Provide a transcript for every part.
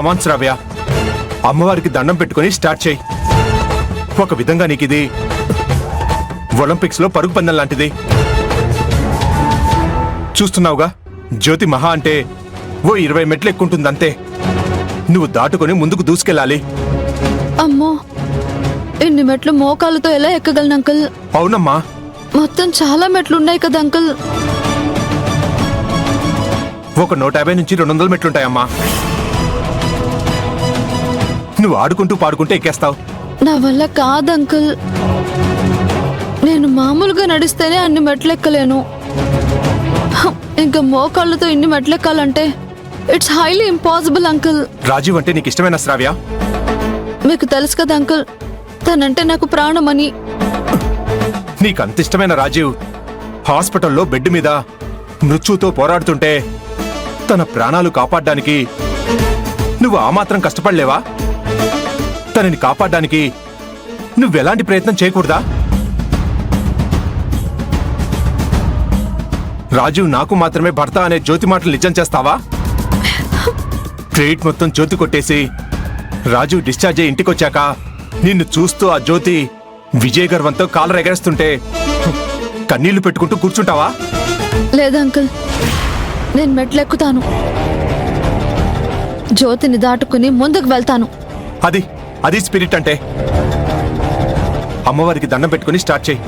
కమాన్ శ్రావ్య, అమ్మవారికి దండం పెట్టుకుని స్టార్ట్ చేయి. ఒక విధంగా నీకిది ఒలింపిక్స్ లో పరుగు పందెం లాంటిది. చూస్తున్నావుగా, జ్యోతి మహా అంటే ఓ 20 మెట్లు ఎక్కుంటుందంతే. నువ్వు దాటుకుని ముందుకు దూసుకెళ్ళాలి. అమ్మో, ఇన్ని మెట్లు మోకాళ్ళతో ఎలా ఎక్కగలను అంకుల్? అవునమ్మా, మొత్తం చాలా మెట్లున్నాయి కదా అంకుల్. ఒక 150 నుంచి 200 మెట్లుంటాయమ్మా. నువ్వు ఆడుకుంటూ పాడుకుంటూ ఎక్కేస్తావు. నా వల్ల కాదు అంకుల్. నేను మామూలుగా నడిస్తేనే అన్ని మెట్లు ఎక్కలేను. ఇంకా మోకాళ్ళతో ఇన్ని మెట్లు ఎక్కాలంటే it's highly impossible uncle. Rajiv అంటే నీకు ఇష్టమైన శ్రావ్య? మీకు తెలుసు కదా అంకుల్, తనంటే నాకు ప్రాణమని. నీకంత ఇష్టమైన రాజీవ్ హాస్పిటల్లో బెడ్ మీద మృత్యుతో పోరాడుతుంటే తన ప్రాణాలు కాపాడడానికి నువ్వు ఆ మాత్రం కష్టపడలేవా? తనని కాపాడడానికి నువ్వెలాంటి ప్రయత్నం చేయకూడదా? రాజీవ్ నాకు మాత్రమే భర్త అనే జ్యోతి మాటలు నిజం చేస్తావా? క్రెడిట్ మొత్తం జ్యోతి కొట్టేసి రాజీవ్ డిశ్చార్జ్ అయ్యి ఇంటికొచ్చాక నిన్ను చూస్తూ ఆ జ్యోతి విజయ గర్వంతో కాలర్ ఎగరేస్తుంటే కన్నీళ్లు పెట్టుకుంటూ కూర్చుంటావా? లేదు అంకుల్, నేను మెట్లెక్కుతాను. జ్యోతిని దాటుకుని ముందుకు వెళ్తాను. అది స్పిరిట్ అంటే. అమ్మవారికి దండం పెట్టుకుని స్టార్ట్ చేయి.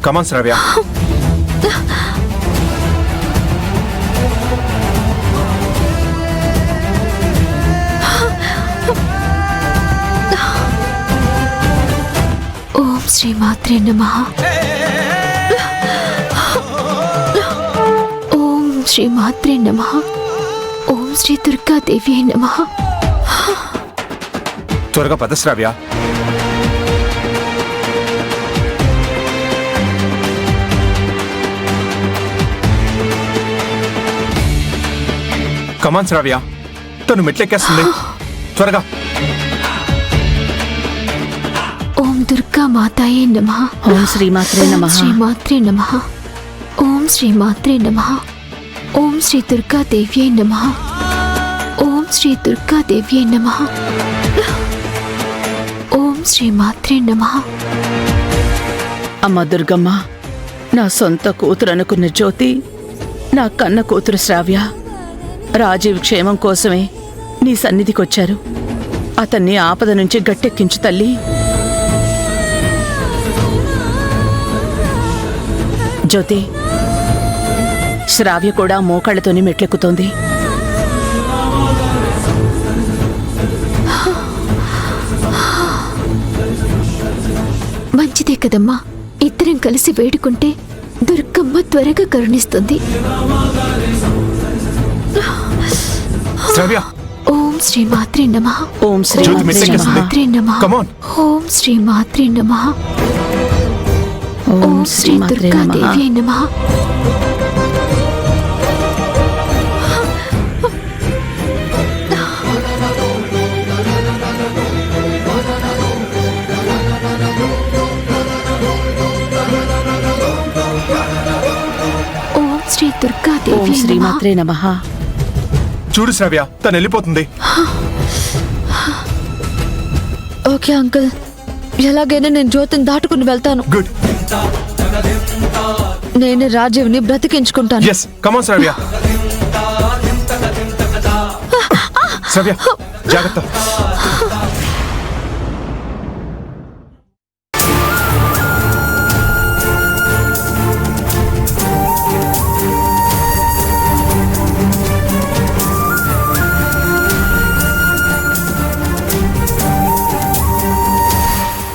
కమాన్ శ్రావ్య. ఓం శ్రీ మాత్రే నమః. ఓం శ్రీ మాత్రే నమః. ఓం శ్రీ దుర్గాదేవి నమః. త్వరగా పద శ్రావ్య. కమాన్ శ్రావ్య, తను మెట్లెక్కేస్తుంది. త్వరగా. ఓం దుర్గా మాతాయే నమః. ఓం శ్రీ మాత్రే నమః. శ్రీ మాత్రే నమః. ఓం శ్రీ మాత్రే నమః. ఓం శ్రీ దుర్గాదేవ్యై నమః. ఓం శ్రీ దుర్గాదేవ్యై నమః. ఓం శ్రీ మాత్రే నమః. అమ్మ దుర్గమ్మ, నా సొంత కూతురు అనుకున్న జ్యోతి నా కన్న కూతురు శ్రావ్య రాజీవ్ క్షేమం కోసమే నీ సన్నిధికొచ్చారు. అతన్ని ఆపద నుంచి గట్టెక్కించు తల్లి. జ్యోతి, శ్రావ్య కూడా మోకాళ్లతోనే మెట్లెక్కుతోంది. మంచిదే కదమ్మా, ఇద్దరం కలిసి వేడుకుంటే దుర్గమ్మ త్వరగా కరుణిస్తుంది. శ్రావ్య, ఓం శ్రీ మాత్రే నమః. ఓం శ్రీ జ్యోతి మాత్రే నమః. కమాన్. ఓం శ్రీ మాత్రే నమః. ఓం శ్రీ మాత్రే నమః. దుర్గాదేవ్యై నమః. ఓం శ్రీ ఓం దుర్గాదేవ్యై శ్రీ నమః. మాత్రే నమః. చూడు శ్రావ్య, తను వెళ్ళిపోతుంది. ఓకే అంకుల్, ఎలాగైనా నేను జ్యోతిని దాటుకుని వెళ్తాను. గుడ్. నేను రాజీవ్ని బ్రతికించుకుంటాను. ఎస్, కమాన్ శ్రావ్య. శ్రావ్య, జాగ్రత్త.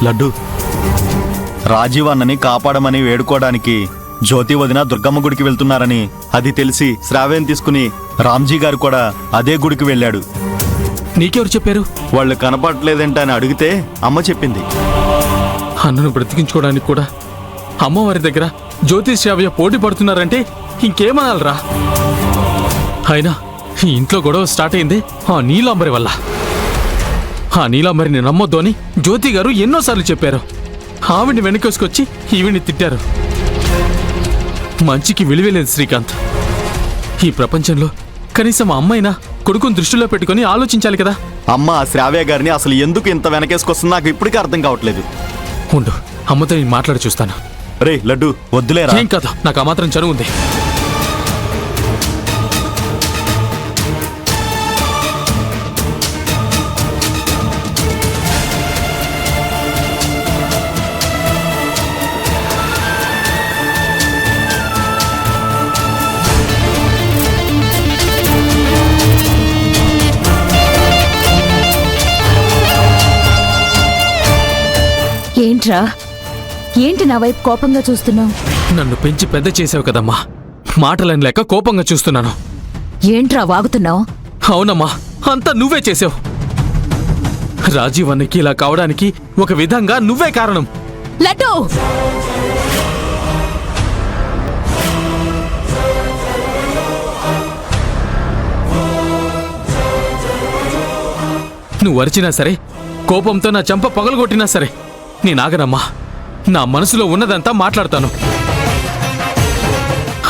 లడ్డు, రాజీవ్ అన్నని కాపాడమని వేడుకోవడానికి జ్యోతి వదిన దుర్గమ్మ గుడికి వెళ్తున్నారని అది తెలిసి శ్రావ్యం తీసుకుని రామ్జీ గారు కూడా అదే గుడికి వెళ్ళాడు. నీకెవరు చెప్పారు? వాళ్ళు కనపడలేదంటే అని అడిగితే అమ్మ చెప్పింది. అన్నను బ్రతికించుకోవడానికి కూడా అమ్మవారి దగ్గర జ్యోతి శ్రావ్య పోటీ పడుతున్నారంటే ఇంకేమనాలరా? అయినా ఈ ఇంట్లో గొడవ స్టార్ట్ అయింది ఆ నీలాంబరి వల్ల. ఆ నీలాంబరిని నమ్మొద్దు అని జ్యోతి గారు ఎన్నోసార్లు చెప్పారు. ఆవిడ్ని వెనకేసుకొచ్చి ఈవిడ్ని తిట్టారు. మంచికి విలువలేదు శ్రీకాంత్. ఈ ప్రపంచంలో కనీసం ఆ అమ్మాయినా కొడుకుని దృష్టిలో పెట్టుకుని ఆలోచించాలి కదా. అమ్మ ఆ శ్రావ్య గారిని అసలు ఎందుకు ఇంత వెనకేసుకొస్తుందో నాకు ఇప్పటికీ అర్థం కావట్లేదు. ఉండు, అమ్మతో నేను మాట్లాడి చూస్తాను. రే లడ్డు వద్దులేరా. ఏం కాదు, నాకు ఆ మాత్రం చనువు ఉంది. ఏంట్రా, ఏంటి నా వైపు కోపంగా చూస్తున్నావు? నన్ను పెంచి పెద్ద చేసావు కదమ్మా, మాటలని లేక కోపంగా చూస్తున్నాను. ఏంట్రా వాగుతున్నావు? అవునమ్మా, అంతా నువ్వే చేసావు. రాజీవ్ అన్నకి ఇలా కావడానికి ఒక విధంగా నువ్వే కారణం. లడ్డు, నువ్వు అరిచినా సరే, కోపంతో నా చెంప పగలగొట్టినా సరే నేనాగనమ్మా. నా మనసులో ఉన్నదంతా మాట్లాడతాను.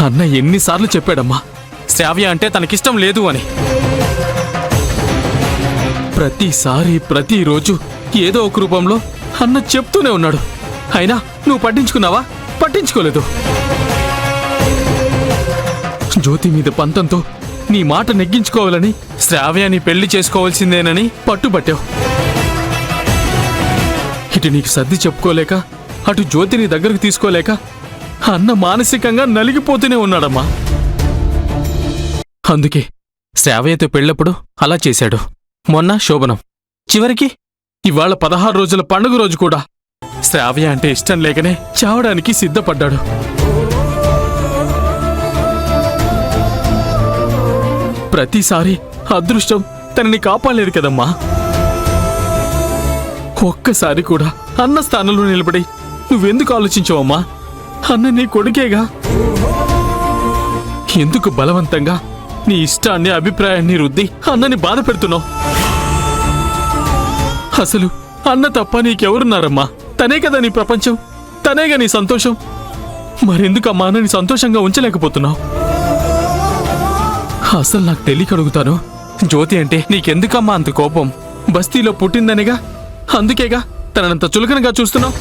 అన్న ఎన్నిసార్లు చెప్పాడమ్మా శ్రావ్య అంటే తనకిష్టం లేదు అని. ప్రతిసారి ప్రతిరోజు ఏదో ఒక రూపంలో అన్న చెప్తూనే ఉన్నాడు. అయినా నువ్వు పట్టించుకున్నావా? పట్టించుకోలేదు. జ్యోతి మీద పంతంతో నీ మాట నెగ్గించుకోవాలని, శ్రావ్యాన్ని పెళ్లి చేసుకోవాల్సిందేనని పట్టుబట్టావు. ఇటు నీకు సర్ది చెప్పుకోలేక, అటు జ్యోతిని దగ్గరకు తీసుకోలేక అన్న మానసికంగా నలిగిపోతూనే ఉన్నాడమ్మా. అందుకే శ్రావ్యతో పెళ్ళప్పుడు అలా చేశాడు. మొన్న శోభనం, చివరికి ఇవాళ 16 రోజుల పండుగ రోజు కూడా శ్రావ్య అంటే ఇష్టం లేకనే చావడానికి సిద్ధపడ్డాడు. ప్రతిసారి అదృష్టం తనని కాపాడలేదు కదమ్మా. ఒక్కసారి కూడా అన్న స్థానంలో నిలబడి నువ్వెందుకు ఆలోచించావమ్మా? అన్న నీ కొడుకేగా. ఎందుకు బలవంతంగా నీ ఇష్టాన్ని, అభిప్రాయాన్ని రుద్ది అన్నని బాధ పెడుతున్నావు? అసలు అన్న తప్ప నీకెవరున్నారమ్మా? తనే కదా నీ ప్రపంచం, తనేగా నీ సంతోషం. మరెందుకమ్మా అన్నని సంతోషంగా ఉంచలేకపోతున్నావు? అసలు నాకు తెలియక అడుగుతాను, జ్యోతి అంటే నీకెందుకమ్మా అంత కోపం? బస్తీలో పుట్టిందనేగా, అందుకేగా తనంత చులకనగా చూస్తున్నావు.